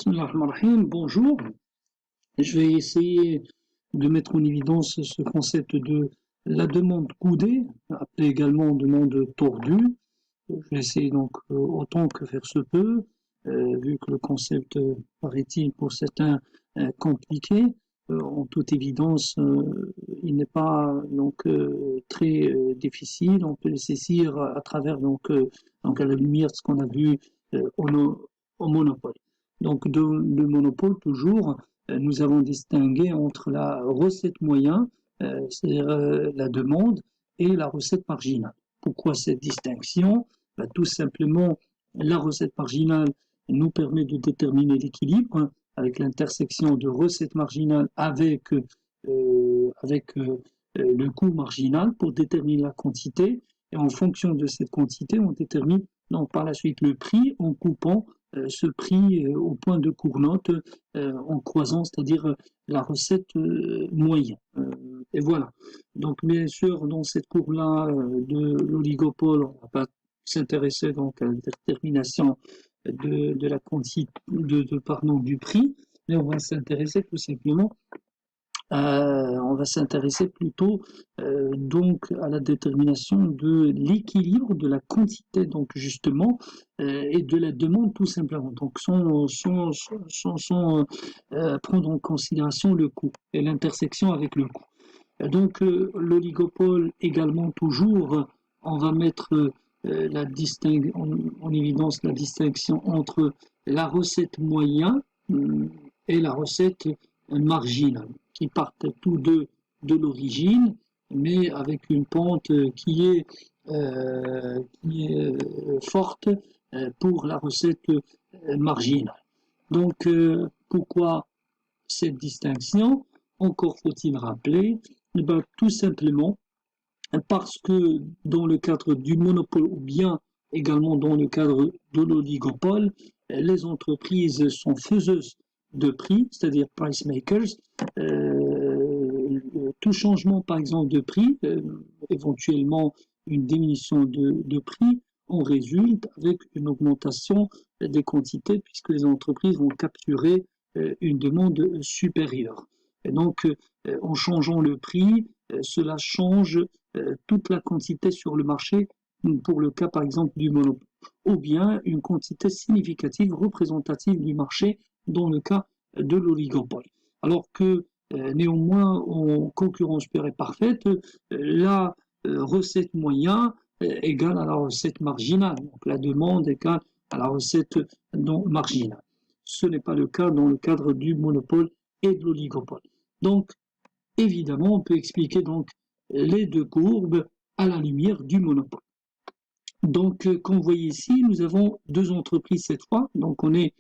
Bismillah ar-Rahman ar-Rahim. Bonjour. Je vais essayer de mettre en évidence ce concept de la demande coudée, appelée également demande tordue. Je vais essayer donc autant que faire se peut, vu que le concept paraît-il pour certains compliqué. En toute évidence, il n'est pas donc très difficile. On peut le saisir à travers donc à la lumière de ce qu'on a vu au monopole. Donc le monopole toujours, nous avons distingué entre la recette moyen, c'est-à-dire la demande, et la recette marginale. Pourquoi cette distinction? Tout simplement, la recette marginale nous permet de déterminer l'équilibre avec l'intersection de recette marginale avec le coût marginal pour déterminer la quantité. Et en fonction de cette quantité, on détermine donc, par la suite le prix en coupant ce prix au point de cournote en croisant, c'est-à-dire la recette moyenne. Et voilà. Donc, bien sûr, dans cette courbe-là de l'oligopole, on ne va pas s'intéresser donc à la détermination de la quantité, pardon, du prix, mais on va s'intéresser tout simplement on va s'intéresser plutôt donc à la détermination de l'équilibre de la quantité donc justement et de la demande tout simplement. Donc sans prendre en considération le coût et l'intersection avec le coût. Donc l'oligopole également toujours, on va mettre en évidence la distinction entre la recette moyenne et la recette marginale, qui partent tous deux de l'origine, mais avec une pente qui est forte pour la recette marginale. Donc pourquoi cette distinction? Encore faut-il rappeler, tout simplement parce que dans le cadre du monopole ou bien également dans le cadre de l'oligopole, les entreprises sont faiseuses de prix, c'est-à-dire price makers. Tout changement par exemple de prix, éventuellement une diminution de prix, en résulte avec une augmentation des quantités puisque les entreprises vont capturer une demande supérieure. Et donc, en changeant le prix, cela change toute la quantité sur le marché, pour le cas par exemple du monopole, ou bien une quantité significative, représentative du marché dans le cas de l'oligopole. Alors que néanmoins, en concurrence pure et parfaite, la recette moyenne égale à la recette marginale, donc la demande égale à la recette marginale. Ce n'est pas le cas dans le cadre du monopole et de l'oligopole. Donc, évidemment, on peut expliquer donc les deux courbes à la lumière du monopole. Donc, comme vous voyez ici, nous avons deux entreprises cette fois. Donc, on est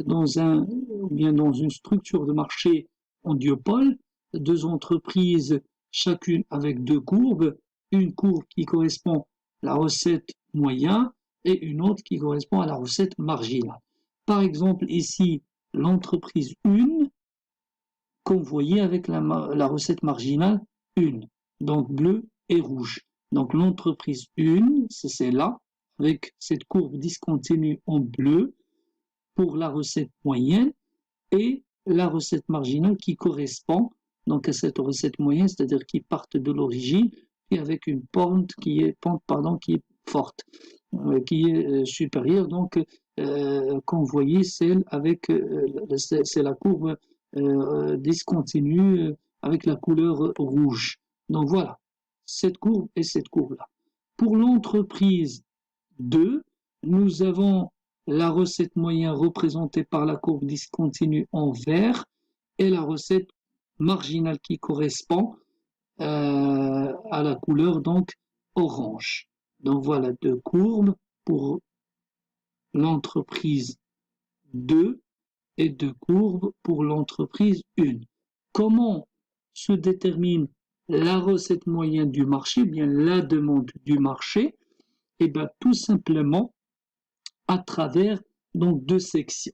dans une structure de marché en duopole, deux entreprises, chacune avec deux courbes, une courbe qui correspond à la recette moyenne et une autre qui correspond à la recette marginale. Par exemple, ici, l'entreprise 1, comme vous voyez avec la recette marginale 1, donc bleu et rouge. Donc l'entreprise 1, c'est celle-là, avec cette courbe discontinue en bleu pour la recette moyenne et la recette marginale qui correspond donc à cette recette moyenne, c'est-à-dire qui part de l'origine et avec une pente qui est forte, qui est supérieure. Donc, quand vous voyez celle avec, c'est la courbe discontinue avec la couleur rouge. Donc voilà, cette courbe et cette courbe-là. Pour l'entreprise 2, nous avons la recette moyenne représentée par la courbe discontinue en vert et la recette marginale qui correspond à la couleur donc orange. Donc voilà deux courbes pour l'entreprise 2 et deux courbes pour l'entreprise 1. Comment se détermine la recette moyenne du marché, bien la demande du marché? Et bien tout simplement à travers donc deux sections.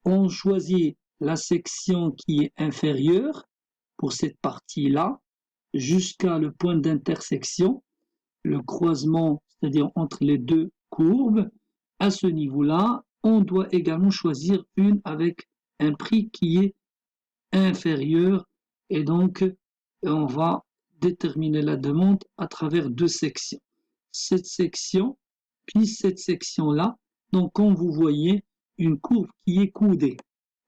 On choisit la section qui est inférieure pour cette partie-là jusqu'à le point d'intersection, le croisement, c'est-à-dire entre les deux courbes. À ce niveau-là, on doit également choisir une avec un prix qui est inférieur et donc on va déterminer la demande à travers deux sections. Cette section, puis cette section-là, donc comme vous voyez, une courbe qui est coudée,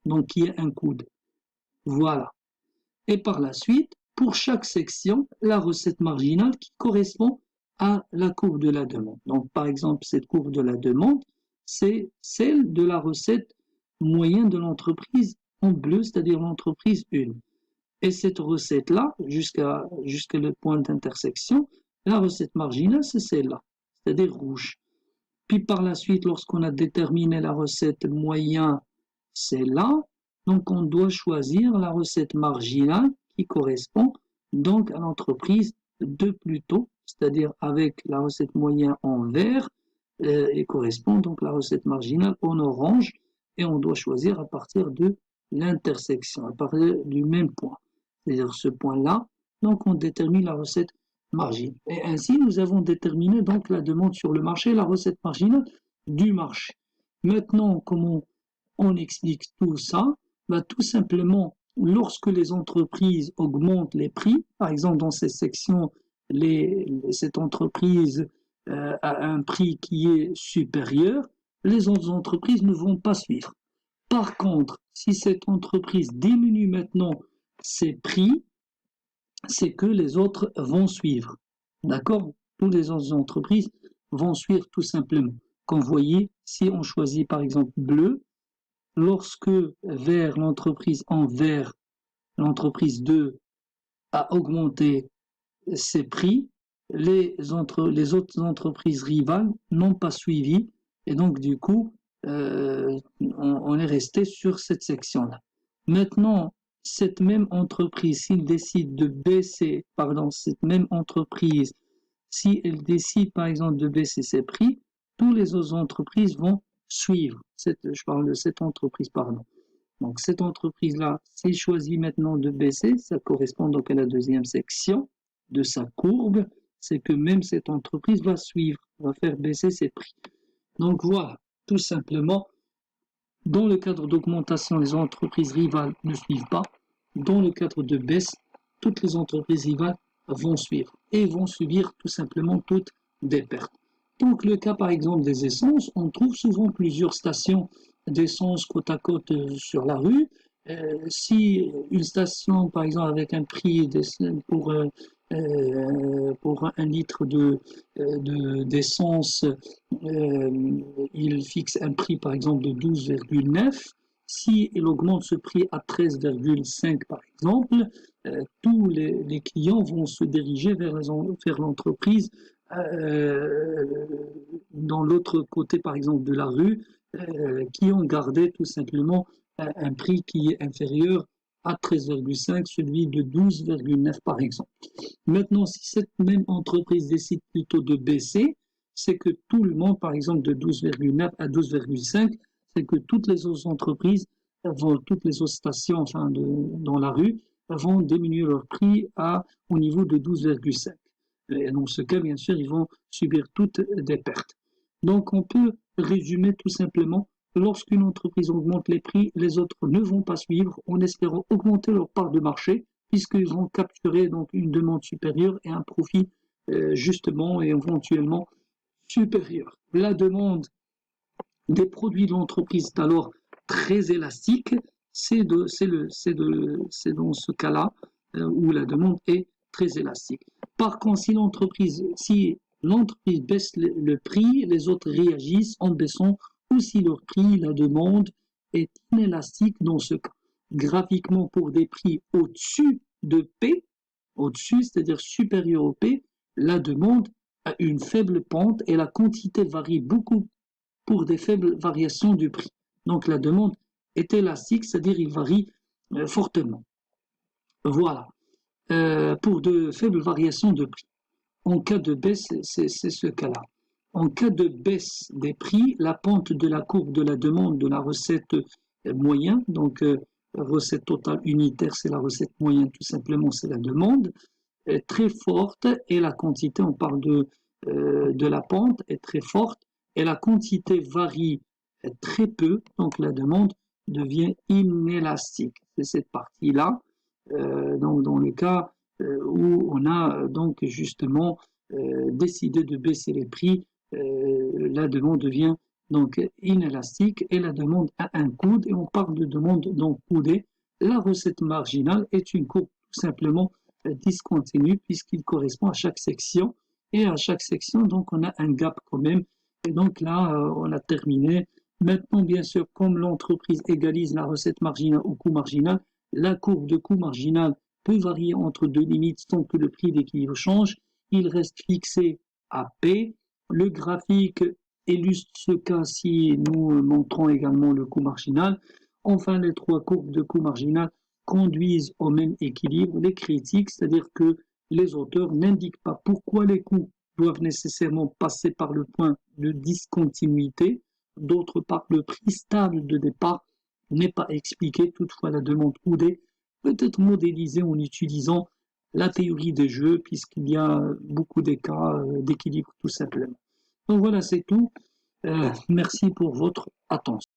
donc qui est un coude. Voilà. Et par la suite, pour chaque section, la recette marginale qui correspond à la courbe de la demande. Donc par exemple, cette courbe de la demande, c'est celle de la recette moyenne de l'entreprise en bleu, c'est-à-dire l'entreprise 1. Et cette recette-là, jusqu'à le point d'intersection, la recette marginale, c'est celle-là, c'est-à-dire rouge. Puis par la suite, lorsqu'on a déterminé la recette moyenne, celle-là, donc on doit choisir la recette marginale qui correspond donc à l'entreprise de plus tôt, c'est-à-dire avec la recette moyenne en vert, et correspond donc à la recette marginale en orange, et on doit choisir à partir de l'intersection, à partir du même point, c'est-à-dire ce point-là, donc on détermine la recette marginale. Et ainsi, nous avons déterminé donc la demande sur le marché, la recette marginale du marché. Maintenant, comment on explique tout ça? Bah, tout simplement, lorsque les entreprises augmentent les prix, par exemple dans ces sections, cette entreprise a un prix qui est supérieur, les autres entreprises ne vont pas suivre. Par contre, si cette entreprise diminue maintenant ses prix, c'est que les autres vont suivre. D'accord? Toutes les autres entreprises vont suivre tout simplement. Comme vous voyez, si on choisit par exemple bleu, lorsque vers l'entreprise en vert, l'entreprise 2 a augmenté ses prix, les autres entreprises rivales n'ont pas suivi et donc du coup, on est resté sur cette section-là. Maintenant, cette même entreprise, s'il décide de baisser, pardon, cette même entreprise, si elle décide par exemple de baisser ses prix, toutes les autres entreprises vont suivre. Je parle de cette entreprise, pardon. Donc cette entreprise-là, s'il choisit maintenant de baisser, ça correspond donc à la deuxième section de sa courbe, c'est que même cette entreprise va suivre, va faire baisser ses prix. Donc voilà, tout simplement, dans le cadre d'augmentation, les entreprises rivales ne suivent pas. Dans le cadre de baisse, toutes les entreprises rivales vont suivre et vont subir tout simplement toutes des pertes. Donc le cas par exemple des essences, on trouve souvent plusieurs stations d'essence côte à côte sur la rue. Si une station par exemple avec un prix pour un litre d'essence, il fixe un prix par exemple de 12,9. Si il augmente ce prix à 13,5 par exemple, tous les clients vont se diriger vers l'entreprise dans l'autre côté par exemple de la rue, qui ont gardé tout simplement un prix qui est inférieur à 13,5, celui de 12,9 par exemple. Maintenant, si cette même entreprise décide plutôt de baisser, c'est que tout le monde, par exemple de 12,9 à 12,5, c'est que toutes les autres entreprises, toutes les autres stations enfin dans la rue, vont diminuer leur prix au niveau de 12,5. Et dans ce cas, bien sûr, ils vont subir toutes des pertes. Donc, on peut résumer tout simplement, lorsqu'une entreprise augmente les prix, les autres ne vont pas suivre en espérant augmenter leur part de marché, puisqu'ils vont capturer donc une demande supérieure et un profit justement et éventuellement supérieur. La demande des produits de l'entreprise est alors très élastique. C'est dans ce cas-là où la demande est très élastique. Par contre, si l'entreprise baisse le prix, les autres réagissent en baissant aussi leur prix. La demande est inélastique dans ce cas. Graphiquement, pour des prix au-dessus de P, au-dessus, c'est-à-dire supérieur au P, la demande a une faible pente et la quantité varie beaucoup pour des faibles variations du prix. Donc la demande est élastique, c'est-à-dire il varie fortement. Voilà. Pour de faibles variations de prix. En cas de baisse, c'est ce cas-là. En cas de baisse des prix, la pente de la courbe de la demande de la recette moyenne, donc recette totale unitaire, c'est la recette moyenne, tout simplement, c'est la demande, est très forte et la quantité, on parle de la pente, est très forte et la quantité varie très peu, donc la demande devient inélastique. C'est cette partie-là, donc dans le cas où on a donc justement décidé de baisser les prix, la demande devient donc inélastique et la demande a un coude et on parle de demande donc coudée. La recette marginale est une courbe tout simplement discontinue puisqu'il correspond à chaque section et à chaque section donc on a un gap quand même et donc là on a terminé. Maintenant bien sûr comme l'entreprise égalise la recette marginale au coût marginal, la courbe de coût marginal peut varier entre deux limites sans que le prix d'équilibre change. Il reste fixé à P. Le graphique illustre ce cas si nous montrons également le coût marginal. Enfin, les trois courbes de coût marginal conduisent au même équilibre. Les critiques, c'est-à-dire que les auteurs n'indiquent pas pourquoi les coûts doivent nécessairement passer par le point de discontinuité. D'autre part, le prix stable de départ n'est pas expliqué. Toutefois, la demande coudée peut être modélisée en utilisant la théorie des jeux, puisqu'il y a beaucoup de cas d'équilibre tout simplement. Donc voilà, c'est tout. Merci pour votre attention.